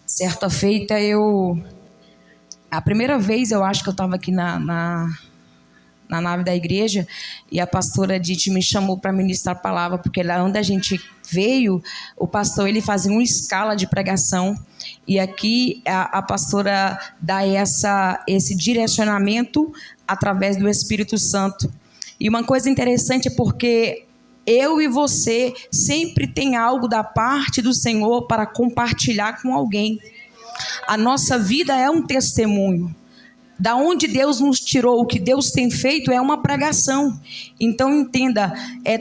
Certa feita a primeira vez eu acho que eu estava aqui na nave da igreja e a pastora Dite me chamou para ministrar a palavra, porque lá onde a gente veio, o pastor ele fazia uma escala de pregação e aqui a pastora dá esse direcionamento através do Espírito Santo. E uma coisa interessante é porque eu e você sempre tem algo da parte do Senhor para compartilhar com alguém. A nossa vida é um testemunho. Da onde Deus nos tirou, o que Deus tem feito é uma pregação. Então entenda,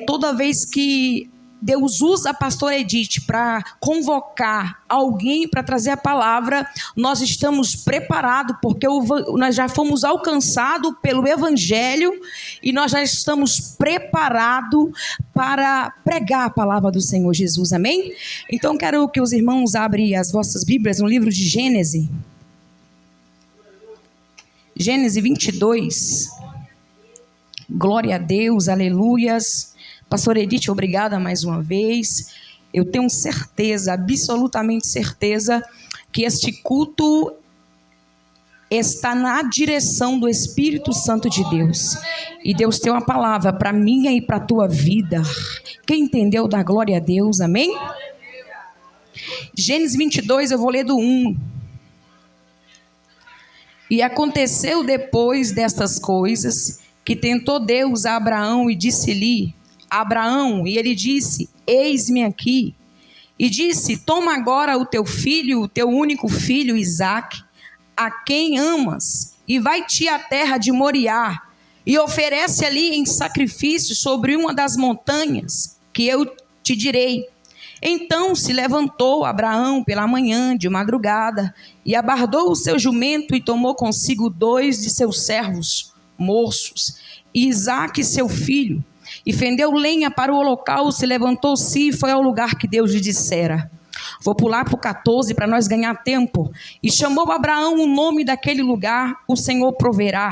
toda vez que Deus usa a pastora Edith para convocar alguém para trazer a palavra, nós estamos preparados, porque nós já fomos alcançados pelo Evangelho e nós já estamos preparados para pregar a palavra do Senhor Jesus, amém? Então quero que os irmãos abrem as vossas Bíblias no livro de Gênesis. Gênesis 22. Glória a Deus, aleluias. Pastor Edith, obrigada mais uma vez. Eu tenho certeza, absolutamente certeza, que este culto está na direção do Espírito Santo de Deus. E Deus tem uma palavra para minha e para a tua vida. Quem entendeu, dá glória a Deus, amém? Gênesis 22, eu vou ler do 1. E aconteceu depois destas coisas, que tentou Deus a Abraão e disse-lhe: Abraão, e ele disse: eis-me aqui. E disse: toma agora o teu filho, o teu único filho, Isaque, a quem amas, e vai-te à terra de Moriá, e oferece ali em sacrifício sobre uma das montanhas, que eu te direi. Então se levantou Abraão pela manhã, de madrugada, e abardou o seu jumento, e tomou consigo 2 de seus servos moços, e Isaque seu filho, e fendeu lenha para o holocausto, e levantou-se e foi ao lugar que Deus lhe dissera. Vou pular para o 14 para nós ganhar tempo. E chamou Abraão o nome daquele lugar: o Senhor proverá.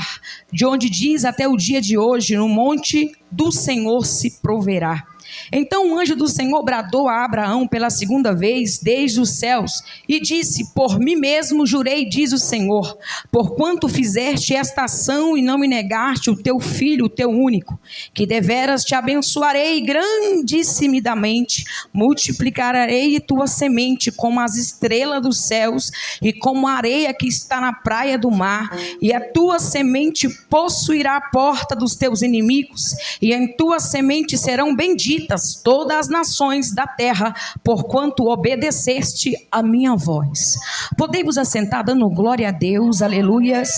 De onde diz até o dia de hoje: no monte do Senhor se proverá. Então o anjo do Senhor bradou a Abraão pela segunda vez desde os céus e disse: por mim mesmo jurei, diz o Senhor, porquanto fizeste esta ação e não me negaste o teu filho, o teu único, que deveras te abençoarei grandissimamente, multiplicarei tua semente como as estrelas dos céus e como a areia que está na praia do mar, e a tua semente possuirá a porta dos teus inimigos, e em tua semente serão benditas todas as nações da terra, porquanto obedeceste a minha voz. Podemos assentar dando glória a Deus, aleluias.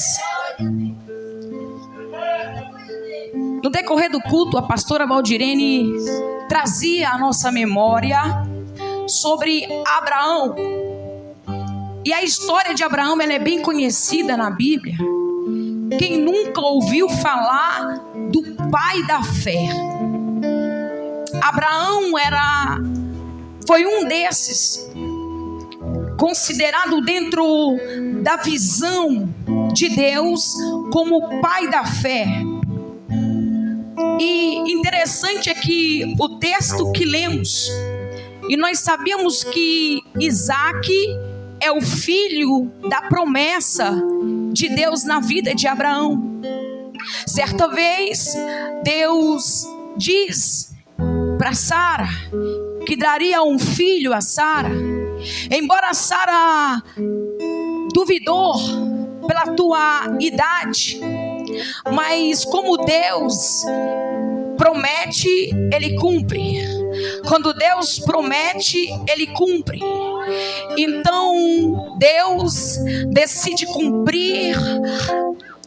No decorrer do culto, a pastora Valdirene trazia à nossa memória sobre Abraão. E a história de Abraão, ela é bem conhecida na Bíblia. Quem nunca ouviu falar do pai da fé? Abraão foi um desses, considerado dentro da visão de Deus como o pai da fé. E interessante é que o texto que lemos, e nós sabemos que Isaque é o filho da promessa de Deus na vida de Abraão. Certa vez, Deus diz para Sara que daria um filho a Sara. Embora Sara duvidou pela tua idade, mas como Deus promete, Ele cumpre. Quando Deus promete, Ele cumpre. Então Deus decide cumprir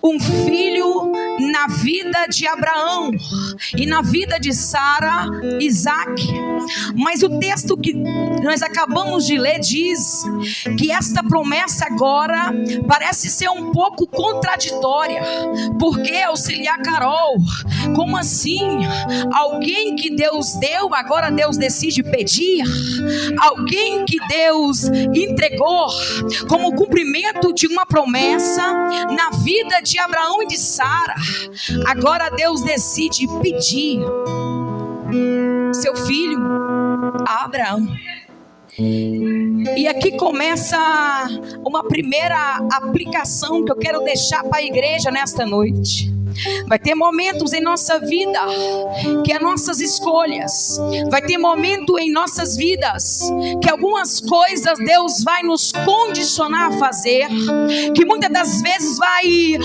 um filho na vida de Abraão e na vida de Sara, Isaque. Mas o texto que nós acabamos de ler diz que esta promessa agora parece ser um pouco contraditória. Porque, auxiliar Carol, como assim? Alguém que Deus deu, agora Deus decide pedir? Alguém que Deus entregou como cumprimento de uma promessa na vida de Abraão e de Sara, agora Deus decide pedir seu filho a Abraão. E aqui começa uma primeira aplicação que eu quero deixar para a igreja nesta noite. Vai ter momentos em nossa vida que é nossas escolhas. Vai ter momento em nossas vidas que algumas coisas Deus vai nos condicionar a fazer, que muitas das vezes vai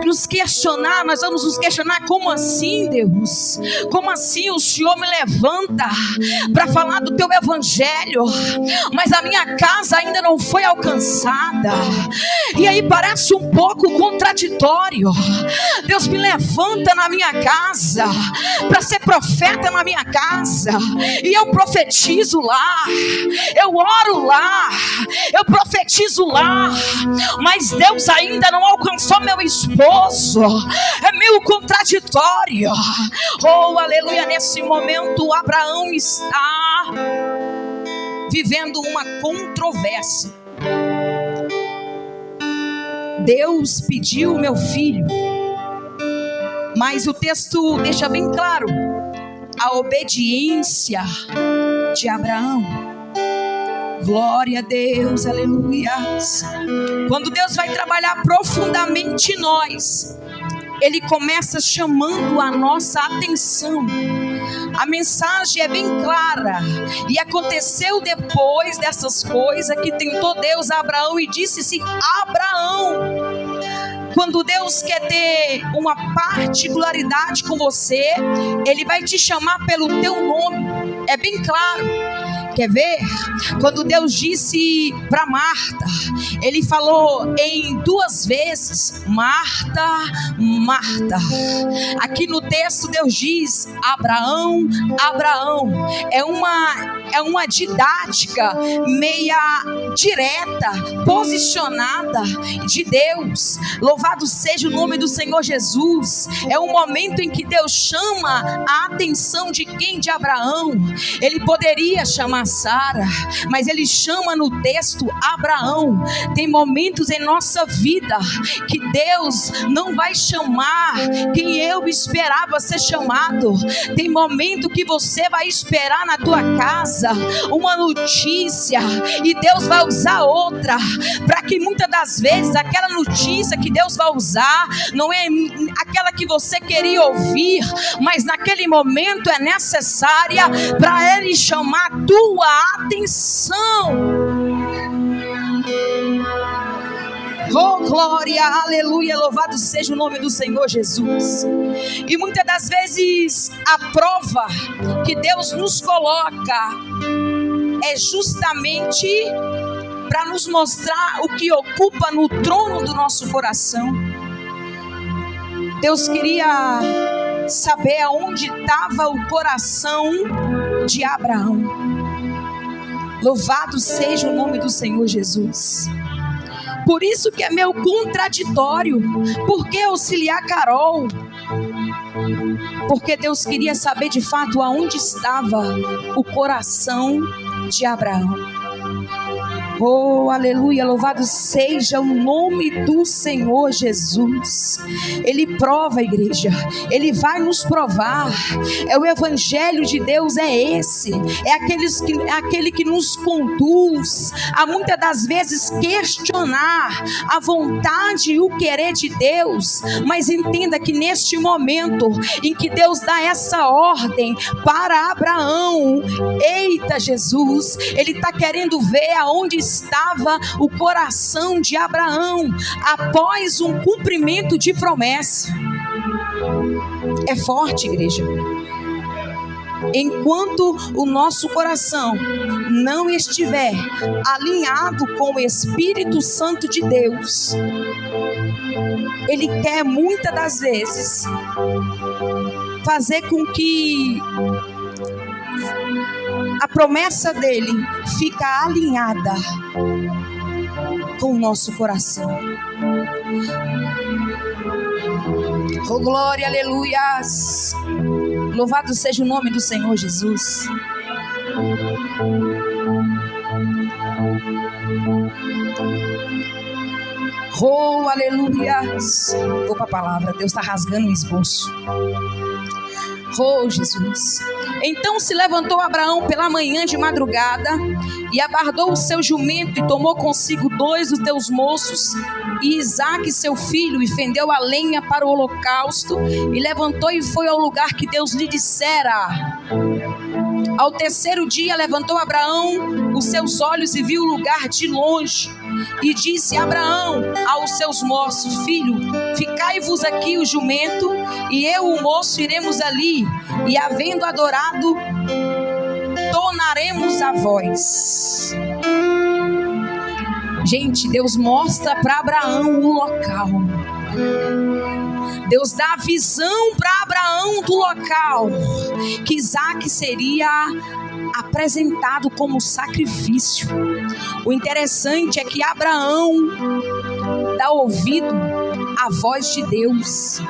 nos questionar. Nós vamos nos questionar: como assim, Deus? Como assim o Senhor me levanta para falar do teu evangelho, mas a minha casa ainda não foi alcançada? E aí parece um pouco contraditório. Deus me levanta na minha casa para ser profeta na minha casa, e eu profetizo lá, eu oro lá, eu profetizo lá, mas Deus ainda não alcançou meu esposo. É meio contraditório. Oh, aleluia. Nesse momento Abraão está vivendo uma controvérsia. Deus pediu meu filho, mas o texto deixa bem claro a obediência de Abraão. Glória a Deus, aleluia. Quando Deus vai trabalhar profundamente em nós, Ele começa chamando a nossa atenção. A mensagem é bem clara. E aconteceu depois dessas coisas que tentou Deus a Abraão e disse-se: Abraão. Quando Deus quer ter uma particularidade com você, Ele vai te chamar pelo teu nome. É bem claro. Quer ver? Quando Deus disse para Marta, Ele falou em 2 vezes: Marta, Marta. Aqui no texto Deus diz: Abraão, Abraão. É uma didática meia direta, posicionada de Deus. Louvado seja o nome do Senhor Jesus. É um momento em que Deus chama a atenção de quem? De Abraão. Ele poderia chamar Sara, mas Ele chama no texto Abraão. Tem momentos em nossa vida que Deus não vai chamar quem eu esperava ser chamado. Tem momento que você vai esperar na tua casa uma notícia e Deus vai usar outra, para que muitas das vezes aquela notícia que Deus vai usar não é aquela que você queria ouvir, mas naquele momento é necessária para Ele chamar a tua atenção. Oh, glória, aleluia, louvado seja o nome do Senhor Jesus. E muitas das vezes a prova que Deus nos coloca é justamente para nos mostrar o que ocupa no trono do nosso coração. Deus queria saber aonde estava o coração de Abraão. Louvado seja o nome do Senhor Jesus. Por isso que é meio contraditório. Por que auxiliar Carol? Porque Deus queria saber de fato aonde estava o coração de Abraão. Oh, aleluia, louvado seja o nome do Senhor Jesus. Ele prova a igreja, Ele vai nos provar. É o evangelho de Deus, é esse. É aquele que nos conduz a muitas das vezes questionar a vontade e o querer de Deus. Mas entenda que neste momento em que Deus dá essa ordem para Abraão, eita Jesus, Ele está querendo ver aonde estava o coração de Abraão após um cumprimento de promessa. É forte, igreja. Enquanto o nosso coração não estiver alinhado com o Espírito Santo de Deus, Ele quer muitas das vezes fazer com que a promessa dele fica alinhada com o nosso coração. Oh, glória, aleluias. Louvado seja o nome do Senhor Jesus. Oh, aleluias. Vou para a palavra. Deus está rasgando o esboço. Oh, Jesus. Então se levantou Abraão pela manhã de madrugada e abardou o seu jumento e tomou consigo 2 dos teus moços e Isaque seu filho, e fendeu a lenha para o holocausto e levantou e foi ao lugar que Deus lhe dissera. Ao 3º dia levantou Abraão os seus olhos e viu o lugar de longe. E disse Abraão aos seus moços: filho, ficai-vos aqui o jumento, e eu o moço iremos ali, e havendo adorado, tornaremos a vós. Gente, Deus mostra para Abraão o local. Deus dá a visão para Abraão do local que Isaque seria apresentado como sacrifício. O interessante é que Abraão dá ouvido à voz de Deus.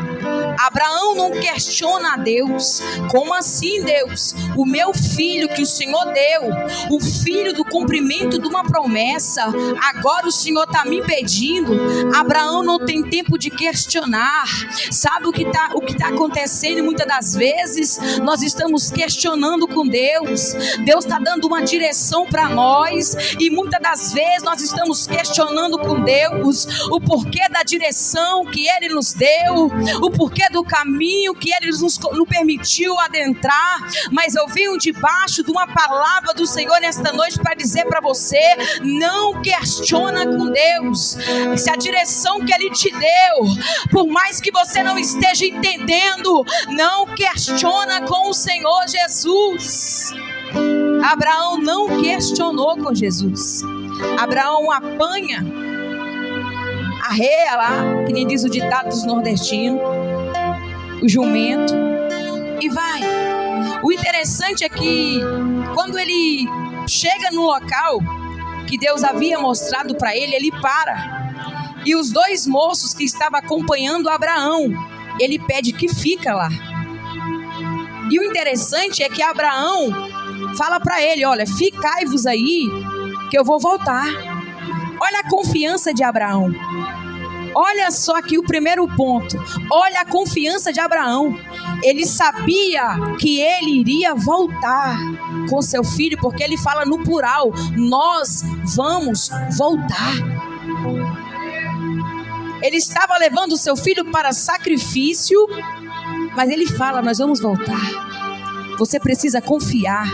Abraão não questiona a Deus. Como assim, Deus? O meu filho que o Senhor deu, o filho do cumprimento de uma promessa, agora o Senhor está me pedindo. Abraão não tem tempo de questionar. Sabe o que tá acontecendo? E muitas das vezes nós estamos questionando com Deus. Deus está dando uma direção para nós, e muitas das vezes nós estamos questionando com Deus o porquê da direção que Ele nos deu, o porquê do caminho que Ele nos permitiu adentrar. Mas eu venho debaixo de uma palavra do Senhor nesta noite para dizer para você: não questiona com Deus. Se a direção que Ele te deu, por mais que você não esteja entendendo, não questiona com o Senhor Jesus. Abraão não questionou com Jesus. Abraão apanha, arreia lá, que nem diz o ditado dos nordestinos, o jumento, e vai. O interessante é que quando ele chega no local que Deus havia mostrado para ele, ele para. E os 2 moços que estavam acompanhando Abraão, ele pede que fica lá. E o interessante é que Abraão fala para ele: olha, ficai-vos aí que eu vou voltar. Olha a confiança de Abraão. Olha só aqui o primeiro ponto. Olha a confiança de Abraão. Ele sabia que ele iria voltar com seu filho, porque ele fala no plural: nós vamos voltar. Ele estava levando o seu filho para sacrifício, mas ele fala: nós vamos voltar. Você precisa confiar.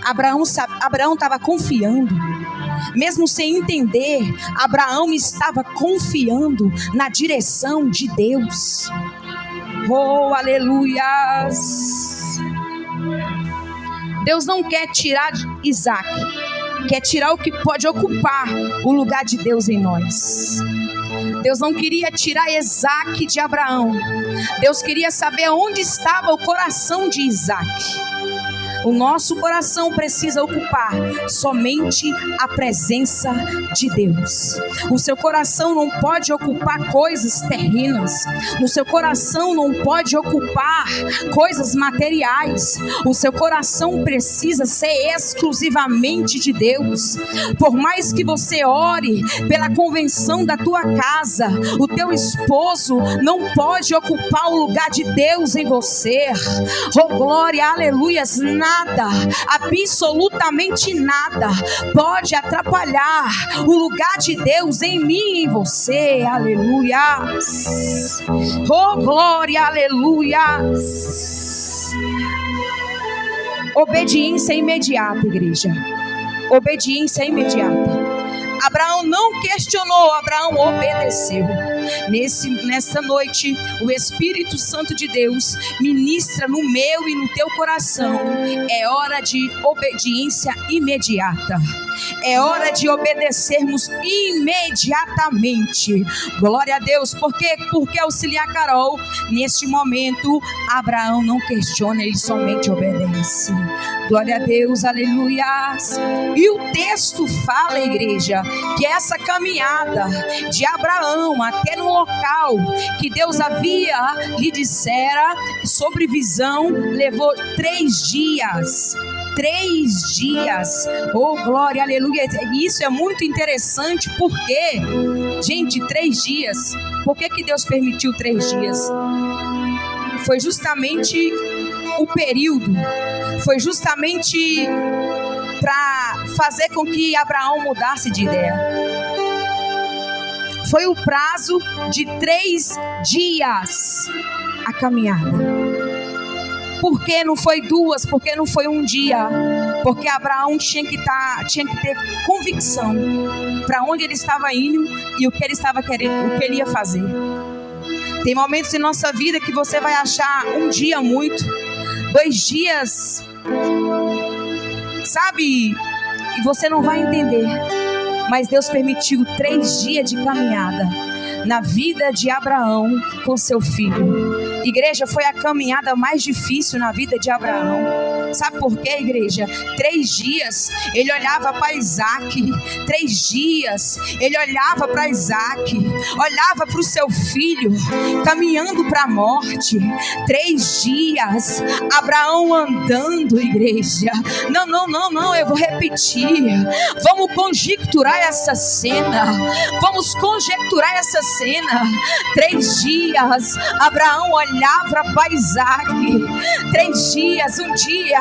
Abraão estava confiando. Mesmo sem entender, Abraão estava confiando na direção de Deus. Oh, aleluias! Deus não quer tirar Isaque, quer tirar o que pode ocupar o lugar de Deus em nós. Deus não queria tirar Isaque de Abraão. Deus queria saber onde estava o coração de Isaque. O nosso coração precisa ocupar somente a presença de Deus. O seu coração não pode ocupar coisas terrenas. O seu coração não pode ocupar coisas materiais. O seu coração precisa ser exclusivamente de Deus. Por mais que você ore pela convenção da tua casa, o teu esposo não pode ocupar o lugar de Deus em você. Oh, glória, aleluias. Nada, absolutamente nada pode atrapalhar o lugar de Deus em mim e em você. Aleluia. Oh, glória, aleluia. Obediência imediata, igreja. Obediência imediata. Abraão não questionou, Abraão obedeceu. Nessa noite, o Espírito Santo de Deus ministra no meu e no teu coração. É hora de obediência imediata. É hora de obedecermos imediatamente. Glória a Deus. Porque auxiliar Carol, neste momento, Abraão não questiona, ele somente obedece. Glória a Deus, aleluia. E o texto fala, igreja, que essa caminhada de Abraão até no local que Deus havia lhe dissera sobre visão, levou 3 dias. 3 dias. Oh, glória, aleluia. Isso é muito interessante, porque, gente, 3 dias. Por que Deus permitiu 3 dias? Foi justamente o período foi justamente para fazer com que Abraão mudasse de ideia. Foi o prazo de 3 dias a caminhada. Por que não foi 2? Por que não foi 1 dia? Porque Abraão tinha que ter convicção para onde ele estava indo e o que ele estava querendo, o que ele ia fazer. Tem momentos em nossa vida que você vai achar 1 dia muito, 2 dias, sabe? E você não vai entender. Mas Deus permitiu 3 dias de caminhada na vida de Abraão com seu filho. Igreja, foi a caminhada mais difícil na vida de Abraão. Sabe por quê, igreja? 3 dias ele olhava para Isaac. 3 dias ele olhava para Isaac, olhava para o seu filho caminhando para a morte. 3 dias Abraão andando, igreja. Não, eu vou repetir. Vamos conjecturar essa cena. Vamos conjecturar essa cena. 3 dias Abraão olhava para Isaac. 3 dias, 1 dia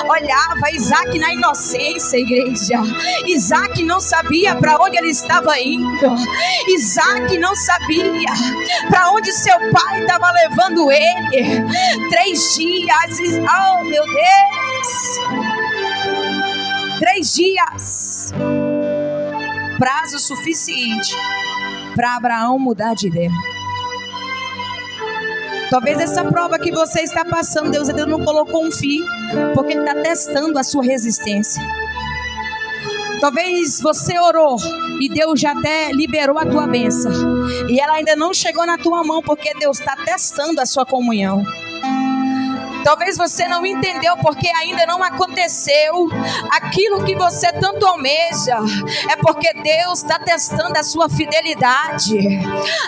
olhava Isaac na inocência, igreja. Isaac não sabia para onde ele estava indo. Isaac não sabia para onde seu pai estava levando ele. 3 dias, oh meu Deus, 3 dias, prazo suficiente para Abraão mudar de ideia. Talvez essa prova que você está passando, Deus não colocou um fim, porque Ele está testando a sua resistência. Talvez você orou e Deus já até liberou a tua bênção, e ela ainda não chegou na tua mão, porque Deus está testando a sua comunhão. Talvez você não entendeu porque ainda não aconteceu aquilo que você tanto almeja. É porque Deus está testando a sua fidelidade.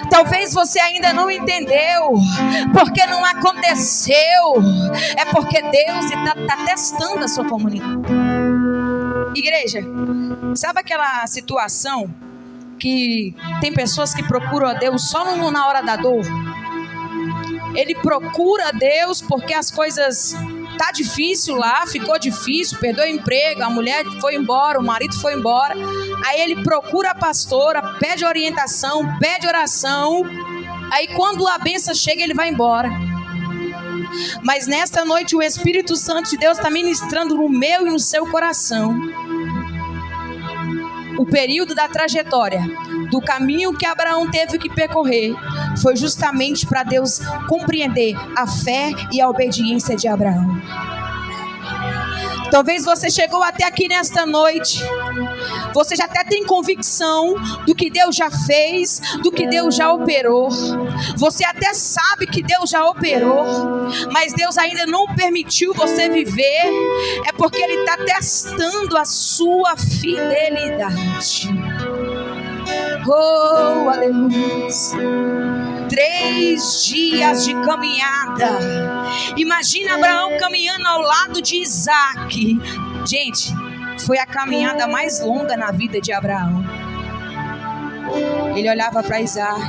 Talvez você ainda não entendeu porque não aconteceu. É porque Deus está testando a sua comunidade. Igreja, sabe aquela situação que tem pessoas que procuram a Deus só na hora da dor? Ele procura a Deus porque as coisas tá difícil lá, ficou difícil, perdeu o emprego, a mulher foi embora, o marido foi embora. Aí ele procura a pastora, pede orientação, pede oração. Aí quando a bênção chega, ele vai embora. Mas nesta noite o Espírito Santo de Deus está ministrando no meu e no seu coração o período da trajetória, do caminho que Abraão teve que percorrer, foi justamente para Deus compreender a fé e a obediência de Abraão. Talvez você chegou até aqui nesta noite, você já até tem convicção do que Deus já fez, do que Deus já operou. Você até sabe que Deus já operou, mas Deus ainda não permitiu você viver. É porque Ele está testando a sua fidelidade. Oh, aleluia. 3 dias de caminhada. Imagina Abraão caminhando ao lado de Isaac. Gente, foi a caminhada mais longa na vida de Abraão. Ele olhava para Isaac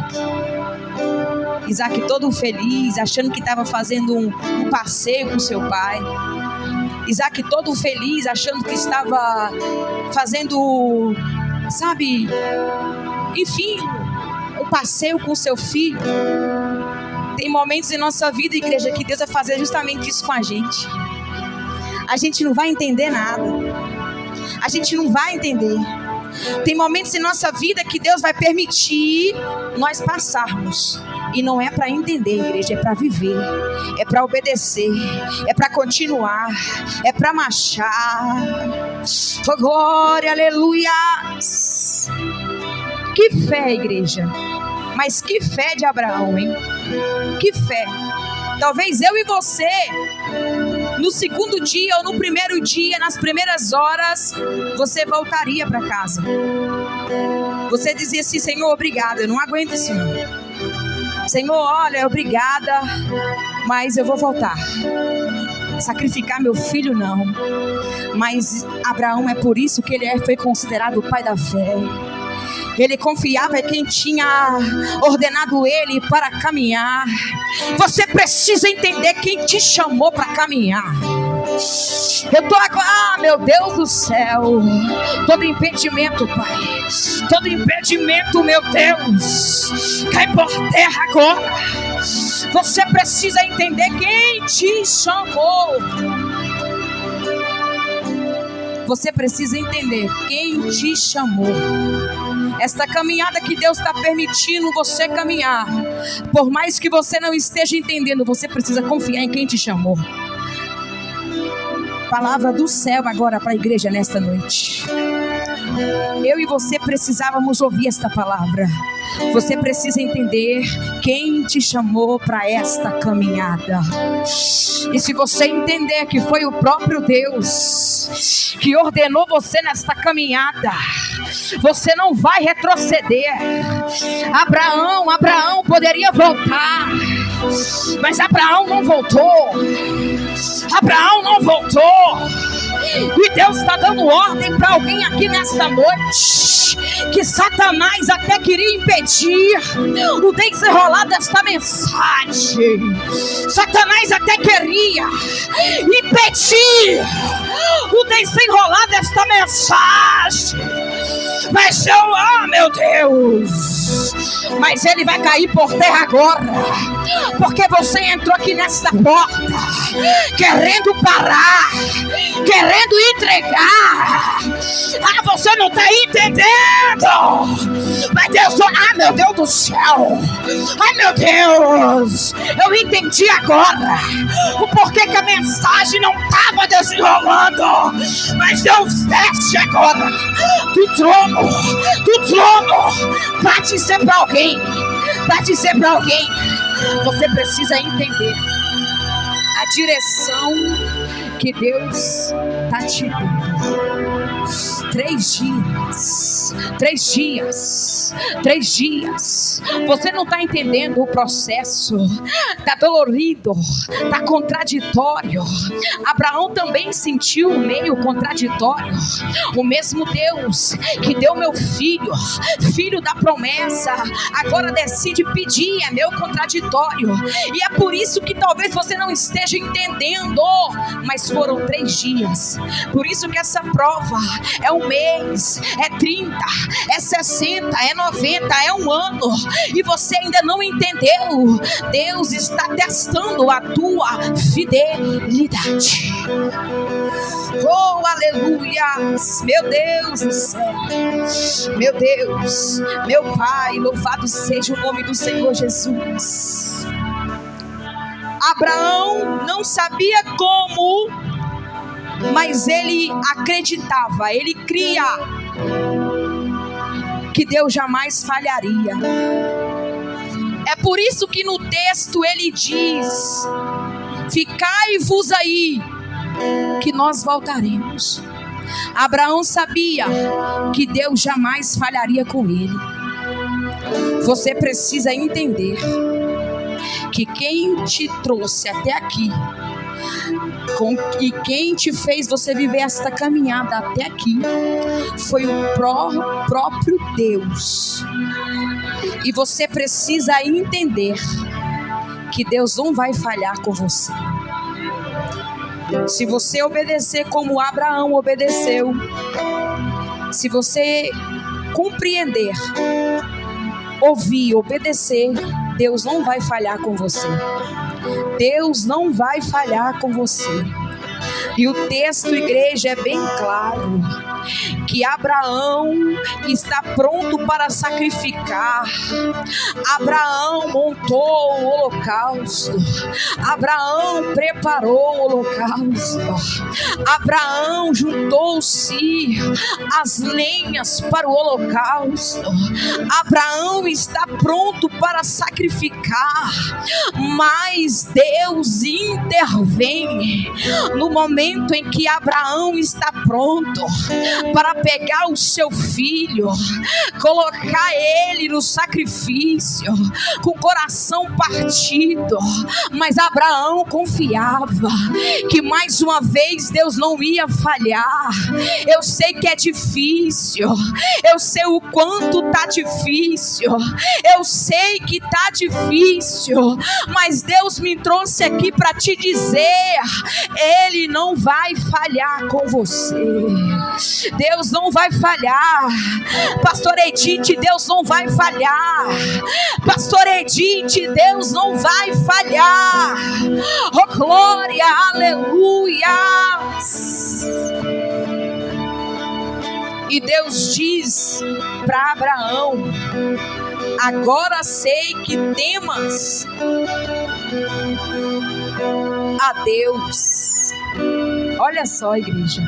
todo feliz, achando que estava fazendo um passeio com seu pai. Isaac todo feliz, achando que estava fazendo, sabe, enfim, um passeio com seu filho. Tem momentos em nossa vida, igreja, que Deus vai fazer justamente isso com a gente. A gente não vai entender nada. A gente não vai entender. Tem momentos em nossa vida que Deus vai permitir nós passarmos. E não é para entender, igreja, é para viver, é para obedecer, é para continuar, é para marchar. Oh, glória, aleluia. Que fé, igreja. Mas que fé de Abraão, hein? Que fé. Talvez eu e você, no segundo dia ou no primeiro dia, nas primeiras horas, você voltaria para casa. Você dizia assim: Senhor, obrigada, eu não aguento isso não. Senhor, olha, obrigada, mas eu vou voltar. Sacrificar meu filho não. Mas Abraão, é por isso que ele foi considerado o pai da fé. Ele confiava em quem tinha ordenado ele para caminhar. Você precisa entender quem te chamou para caminhar. Eu tô agora, meu Deus do céu, todo impedimento, Pai, todo impedimento, meu Deus, cai por terra agora. Você precisa entender quem te chamou. Você precisa entender quem te chamou. Esta caminhada que Deus está permitindo você caminhar, por mais que você não esteja entendendo, você precisa confiar em quem te chamou. Palavra do céu agora para a igreja nesta noite. Eu e você precisávamos ouvir esta palavra. Você precisa entender quem te chamou para esta caminhada. E se você entender que foi o próprio Deus que ordenou você nesta caminhada, você não vai retroceder. Abraão poderia voltar, mas Abraão não voltou. Abraão não voltou. E Deus está dando ordem para alguém aqui nesta noite, que Satanás até queria impedir o desenrolar desta mensagem. Satanás até queria impedir o desenrolar desta mensagem. Mas meu Deus, mas ele vai cair por terra agora, porque você entrou aqui nesta porta querendo parar, querendo entregar. Você não está entendendo. Mas Deus, meu Deus do céu, meu Deus, eu entendi agora o porquê que a mensagem não estava desenrolando. Mas Deus desce agora do trono, para dizer para alguém, você precisa entender a direção que Deus está te dando. 3 dias. Você não está entendendo o processo. Está dolorido, está contraditório. Abraão também sentiu um meio contraditório. O mesmo Deus que deu meu filho da promessa, agora decide pedir, é meu contraditório. E é por isso que talvez você não esteja entendendo. Mas foram 3 dias. Por isso que essa prova é 1 mês, é 30, é 60, é 90, é 1 ano. E você ainda não entendeu. Deus está testando a tua fidelidade. Oh, aleluia! Meu Deus do céu, meu Deus, meu Pai, louvado seja o nome do Senhor Jesus. Abraão não sabia como, mas ele acreditava, ele cria que Deus jamais falharia. É por isso que no texto ele diz: ficai-vos aí, que nós voltaremos. Abraão sabia que Deus jamais falharia com ele. Você precisa entender que quem te trouxe até aqui, e quem te fez você viver esta caminhada até aqui, foi o próprio Deus. E você precisa entender que Deus não vai falhar com você. Se você obedecer como Abraão obedeceu, se você compreender, ouvir, obedecer, Deus não vai falhar com você. Deus não vai falhar com você. E o texto, igreja, é bem claro, que Abraão está pronto para sacrificar. Abraão montou o holocausto. Abraão preparou o holocausto. Abraão juntou-se as lenhas para o holocausto. Abraão está pronto para sacrificar, mas Deus intervém no momento em que Abraão está pronto. para pegar o seu filho, colocar ele no sacrifício, com o coração partido. Mas Abraão confiava que mais uma vez Deus não ia falhar. Eu sei que é difícil, eu sei o quanto tá difícil, eu sei que tá difícil, mas Deus me trouxe aqui para te dizer: Ele não vai falhar com você. Deus não vai falhar. Pastor Edith, Deus não vai falhar. Pastor Edith, Deus não vai falhar. Oh glória, aleluia. E Deus diz para Abraão: agora sei que temas a Deus. Olha só, igreja,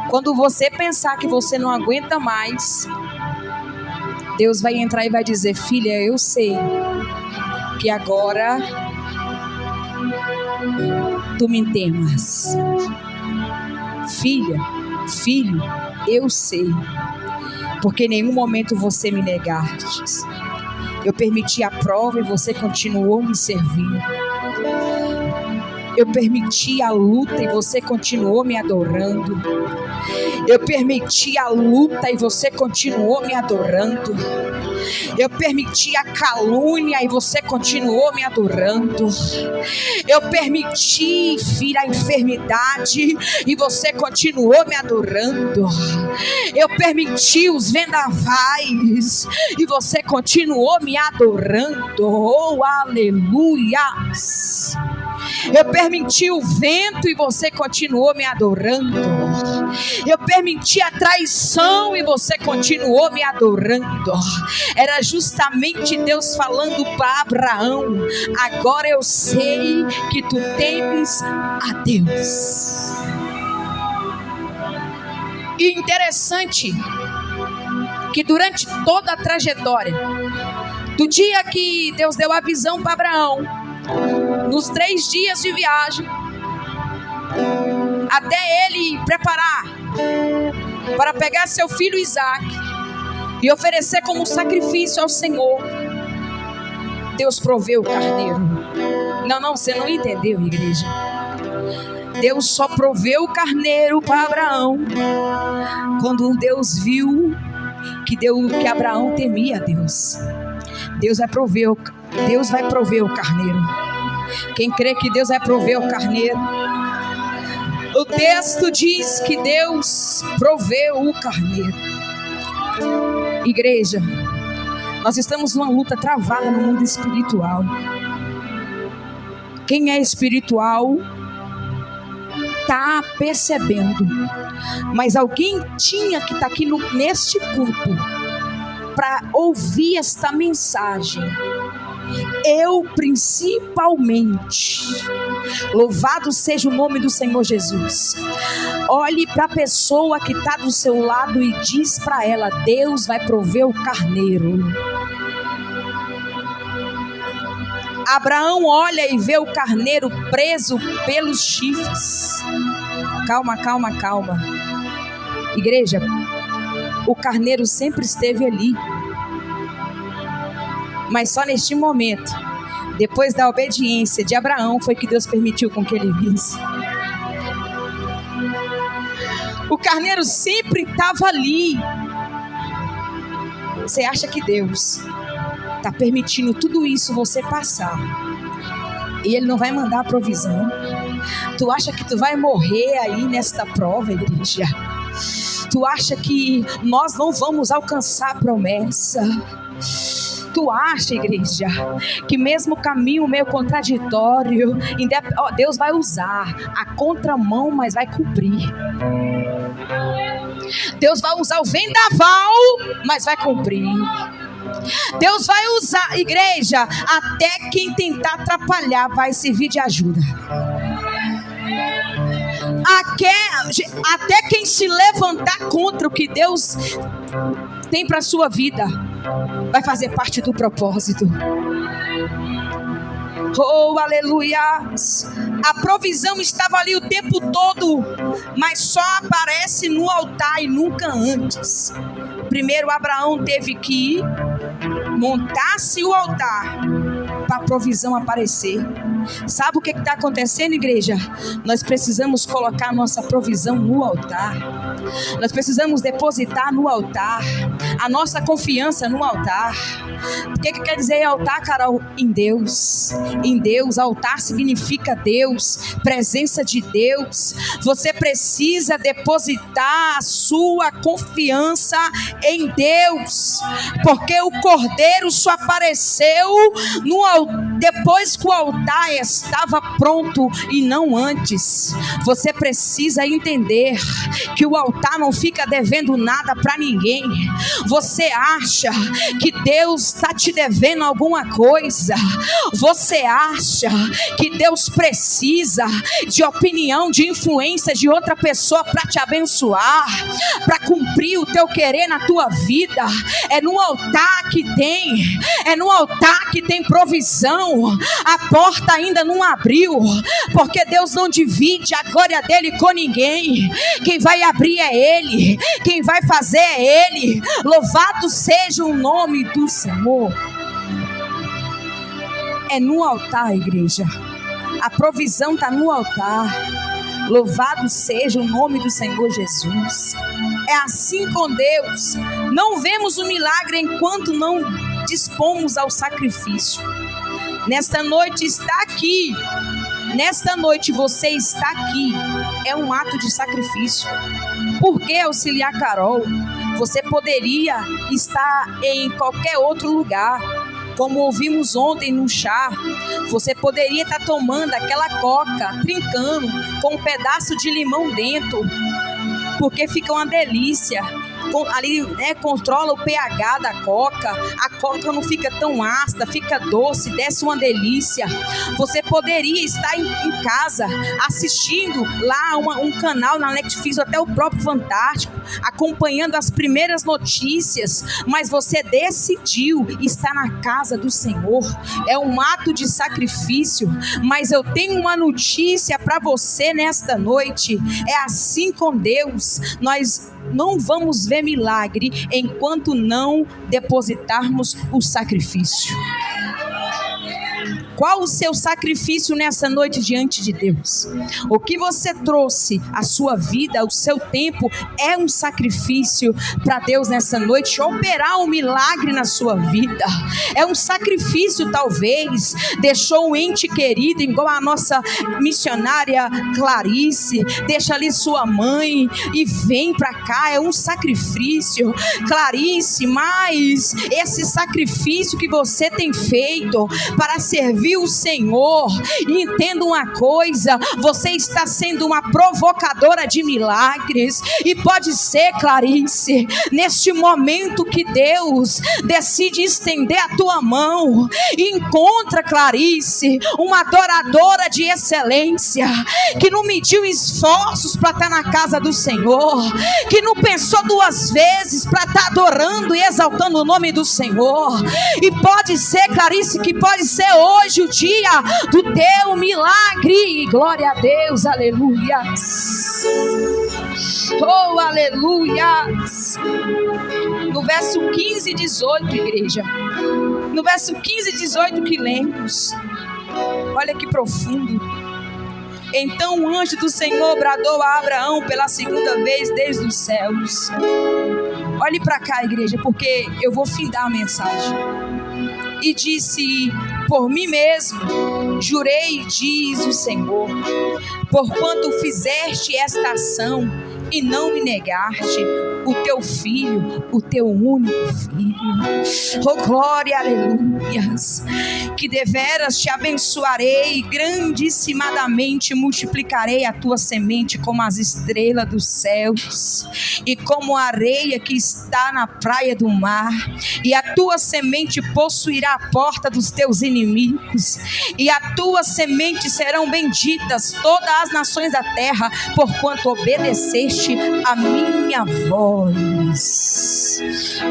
quando você pensar que você não aguenta mais, Deus vai entrar e vai dizer: filha, eu sei que agora tu me temas. Filha, filho, eu sei, porque em nenhum momento você me negastes. Eu permiti a prova e você continuou me servindo. Eu permiti a luta e você continuou me adorando. Eu permiti a luta e você continuou me adorando. Eu permiti a calúnia e você continuou me adorando. Eu permiti, filha, a enfermidade e você continuou me adorando. Eu permiti os vendavais e você continuou me adorando. Oh, aleluia! Eu permiti o vento e você continuou me adorando. Eu permiti a traição e você continuou me adorando. Era justamente Deus falando para Abraão: agora eu sei que tu temes a Deus. E interessante que durante toda a trajetória, do dia que Deus deu a visão para Abraão, nos 3 dias de viagem, até ele preparar para pegar seu filho Isaac e oferecer como sacrifício ao Senhor, Deus proveu o carneiro. Não, você não entendeu, igreja. Deus só proveu o carneiro para Abraão quando Deus viu que Abraão temia a Deus. Deus vai prover o carneiro. Quem crê que Deus vai prover o carneiro? O texto diz que Deus proveu o carneiro. Igreja, nós estamos numa luta travada no mundo espiritual. Quem é espiritual está percebendo, mas alguém tinha que estar aqui neste culto para ouvir esta mensagem. Eu principalmente. Louvado seja o nome do Senhor Jesus. Olhe para a pessoa que está do seu lado e diz para ela: Deus vai prover o carneiro. Abraão olha e vê o carneiro preso pelos chifres. Calma. Igreja, o carneiro sempre esteve ali. Mas só neste momento, depois da obediência de Abraão, foi que Deus permitiu com que ele visse. O carneiro sempre estava ali. Você acha que Deus está permitindo tudo isso você passar e Ele não vai mandar a provisão? Tu acha que tu vai morrer aí nesta prova, igreja? Tu acha que nós não vamos alcançar a promessa? Tu acha, igreja, que mesmo o caminho meio contraditório, Deus vai usar a contramão, mas vai cumprir. Deus vai usar o vendaval, mas vai cumprir. Deus vai usar, igreja, até quem tentar atrapalhar vai servir de ajuda. Até quem se levantar contra o que Deus tem para a sua vida vai fazer parte do propósito. Oh, aleluia! A provisão estava ali o tempo todo, mas só aparece no altar e nunca antes. Primeiro Abraão teve que montar-se o altar para a provisão aparecer. Sabe o que está acontecendo, igreja? Nós precisamos colocar nossa provisão no altar. Nós precisamos depositar no altar a nossa confiança no altar. O que quer dizer altar, Carol? Em Deus. Em Deus. Altar significa Deus, presença de Deus. Você precisa depositar a sua confiança em Deus, porque o Cordeiro só apareceu depois que o altar estava pronto e não antes. Você precisa entender que o altar não fica devendo nada para ninguém. Você acha que Deus está te devendo alguma coisa? Você acha que Deus precisa de opinião, de influência de outra pessoa para te abençoar, para cumprir o teu querer na tua vida? É no altar que tem, é no altar que tem provisão. A porta ainda não abriu, porque Deus não divide a glória dele com ninguém. Quem vai abrir é Ele, quem vai fazer é Ele. Louvado seja o nome do Senhor. É no altar, igreja. A provisão está no altar. Louvado seja o nome do Senhor Jesus. É assim com Deus. Não vemos o milagre enquanto não dispomos ao sacrifício. Nesta noite está aqui. Nesta noite você está aqui. É um ato de sacrifício. Por que auxiliar Carol? Você poderia estar em qualquer outro lugar. Como ouvimos ontem no chá, você poderia estar tomando aquela coca, trincando com um pedaço de limão dentro, porque fica uma delícia. Ali, né, controla o pH da coca. A coca não fica tão ácida, fica doce, desce uma delícia. Você poderia estar em casa assistindo lá um canal na Netflix, até o próprio Fantástico, acompanhando as primeiras notícias, mas você decidiu estar na casa do Senhor. É um ato de sacrifício. Mas eu tenho uma notícia para você nesta noite. É assim com Deus. Nós não vamos ver milagre enquanto não depositarmos o sacrifício. Qual o seu sacrifício nessa noite diante de Deus? O que você trouxe, a sua vida, o seu tempo, é um sacrifício para Deus nessa noite operar um milagre na sua vida. É um sacrifício, talvez, deixou um ente querido, igual a nossa missionária Clarice, deixa ali sua mãe e vem para cá. É um sacrifício, Clarice, mas esse sacrifício que você tem feito para servir o Senhor, e entenda uma coisa, você está sendo uma provocadora de milagres. E pode ser, Clarice, neste momento que Deus decide estender a tua mão, encontra, Clarice, uma adoradora de excelência, que não mediu esforços para estar na casa do Senhor, que não pensou duas vezes para estar adorando e exaltando o nome do Senhor. E pode ser, Clarice, que pode ser hoje o dia do teu milagre. Glória a Deus, aleluia. Oh, aleluia. No verso 15 e 18, igreja, no verso 15 e 18 que lemos, olha que profundo. Então o anjo do Senhor bradou a Abraão pela segunda vez desde os céus. Olhe para cá, igreja, porque eu vou findar a mensagem. E disse: por mim mesmo jurei, diz o Senhor, porquanto fizeste esta ação e não me negaste o teu filho, o teu único filho. Oh, glória, aleluias. Que deveras te abençoarei, grandissimamente multiplicarei a tua semente como as estrelas dos céus e como a areia que está na praia do mar. E a tua semente possuirá a porta dos teus inimigos, e a tua semente serão benditas todas as nações da terra, porquanto obedeceste a minha voz.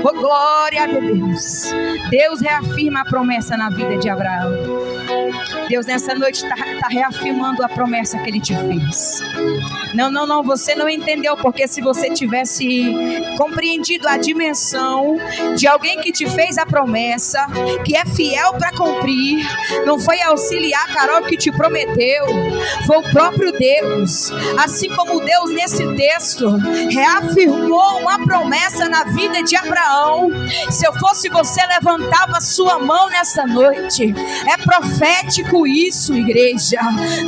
Oh, glória a Deus. Deus reafirma a promessa na vida de Abraão. Deus nessa noite está reafirmando a promessa que Ele te fez. Não, você não entendeu, porque se você tivesse compreendido a dimensão de alguém que te fez a promessa, que é fiel para cumprir, não foi auxiliar Carol que te prometeu, foi o próprio Deus. Assim como Deus nesse texto reafirmou uma promessa na vida de Abraão, se eu fosse você, levantava a sua mão nessa noite. É profético isso, igreja.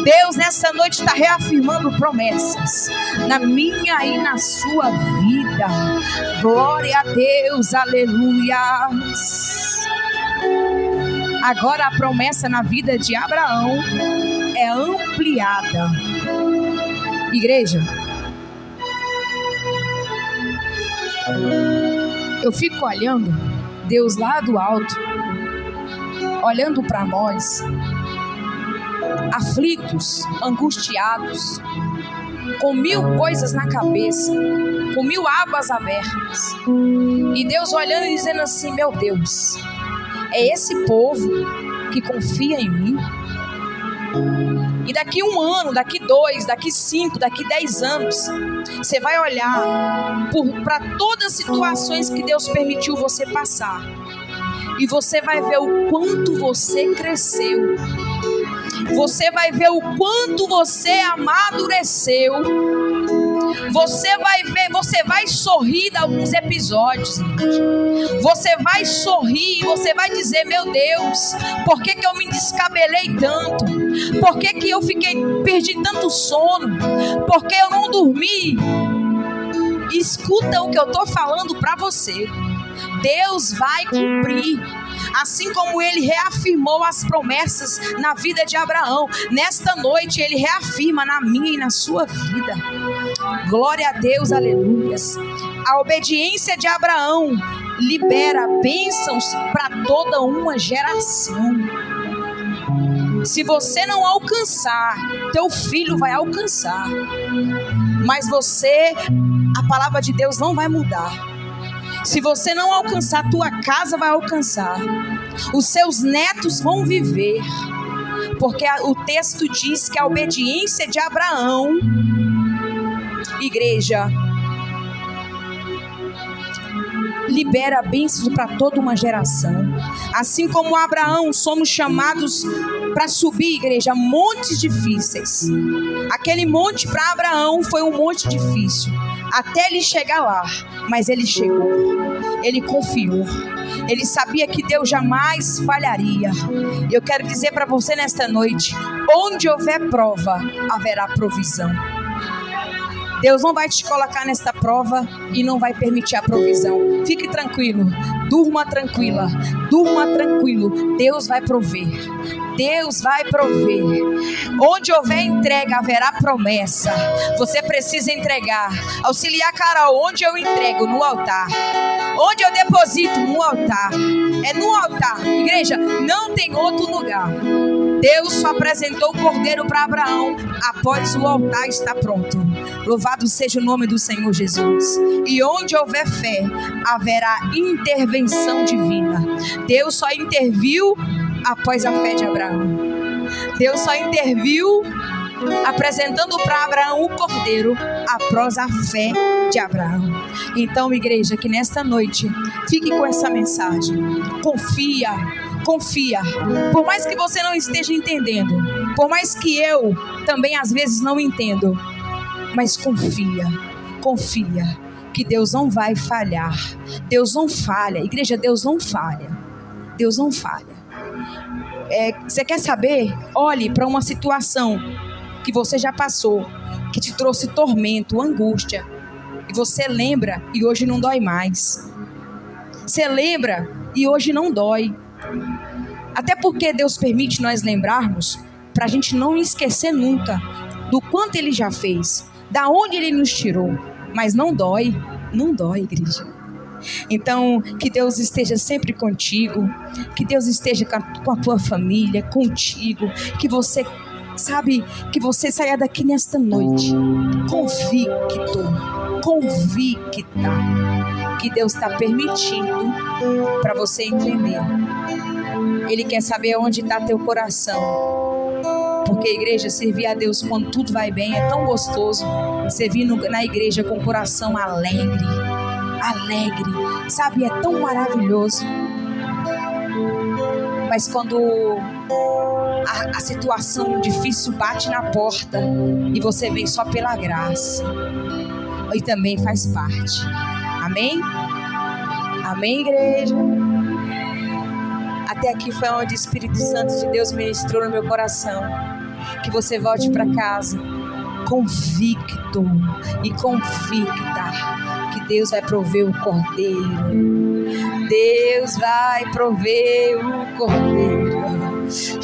Deus nessa noite está reafirmando promessas na minha e na sua vida. Glória a Deus, aleluia. Agora a promessa na vida de Abraão é ampliada. Igreja, eu fico olhando Deus lá do alto, olhando para nós, aflitos, angustiados, com 1000 coisas na cabeça, com 1000 abas abertas, e Deus olhando e dizendo assim: meu Deus, é esse povo que confia em mim? E daqui 1 ano, daqui 2, daqui 5, daqui 10 anos, você vai olhar para todas as situações que Deus permitiu você passar, e você vai ver o quanto você cresceu. Você vai ver o quanto você amadureceu. Você vai ver, você vai sorrir de alguns episódios, gente. Você vai sorrir, você vai dizer: meu Deus, por que eu me descabelei tanto? Por que eu perdi tanto sono? Por que eu não dormi? Escuta o que eu estou falando para você. Deus vai cumprir, assim como Ele reafirmou as promessas na vida de Abraão. Nesta noite Ele reafirma na minha e na sua vida. Glória a Deus, aleluias. A obediência de Abraão libera bênçãos para toda uma geração. Se você não alcançar, teu filho vai alcançar, mas você, a palavra de Deus não vai mudar. Se você não alcançar, tua casa vai alcançar, os seus netos vão viver, porque o texto diz que a obediência de Abraão, igreja, libera bênçãos para toda uma geração. Assim como Abraão, somos chamados para subir, igreja, montes difíceis. Aquele monte para Abraão foi um monte difícil, até ele chegar lá, mas ele chegou, ele confiou, ele sabia que Deus jamais falharia. Eu quero dizer para você nesta noite: onde houver prova, haverá provisão. Deus não vai te colocar nesta prova e não vai permitir a provisão. Fique tranquilo, durma tranquila, durma tranquilo. Deus vai prover. Deus vai prover. Onde houver entrega, haverá promessa. Você precisa entregar. Auxiliar Carol, onde eu entrego? No altar. Onde eu deposito? No altar. É no altar. Igreja, não tem outro lugar. Deus só apresentou o cordeiro para Abraão após o altar estar pronto. Louvado seja o nome do Senhor Jesus. E onde houver fé, haverá intervenção divina. Deus só interviu após a fé de Abraão. Deus só interviu apresentando para Abraão o cordeiro após a fé de Abraão. Então, igreja, que nesta noite fique com essa mensagem. Confia. Por mais que você não esteja entendendo, por mais que eu também às vezes não entendo, mas confia que Deus não vai falhar. Deus não falha, igreja, Deus não falha. Você quer saber? Olhe para uma situação que você já passou, que te trouxe tormento, angústia, e você lembra e hoje não dói mais. Você lembra e hoje não dói. Até porque Deus permite nós lembrarmos, para a gente não esquecer nunca do quanto Ele já fez, da onde Ele nos tirou. Mas não dói, igreja. Então, que Deus esteja sempre contigo, que Deus esteja com a tua família, contigo, que você saia daqui nesta noite convicta que Deus está permitindo para você entender Ele quer saber onde está teu coração. Porque, igreja, servir a Deus quando tudo vai bem é tão gostoso. Servir na igreja com o coração alegre, sabe, é tão maravilhoso. Mas quando a situação difícil bate na porta e você vem só pela graça, e também faz parte. Amém? Amém, igreja? Até aqui foi onde o Espírito Santo de Deus ministrou no meu coração. Que você volte para casa convicto e convicta que Deus vai prover o cordeiro. Deus vai prover o cordeiro.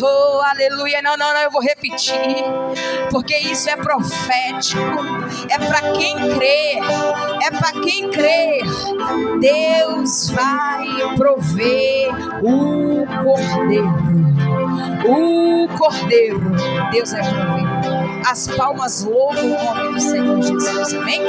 Oh, aleluia. Não, eu vou repetir, porque isso é profético. É para quem crê. É para quem crê. Deus vai prover o cordeiro. O cordeiro. Deus vai prover. As palmas louvam o nome do Senhor Jesus. Amém?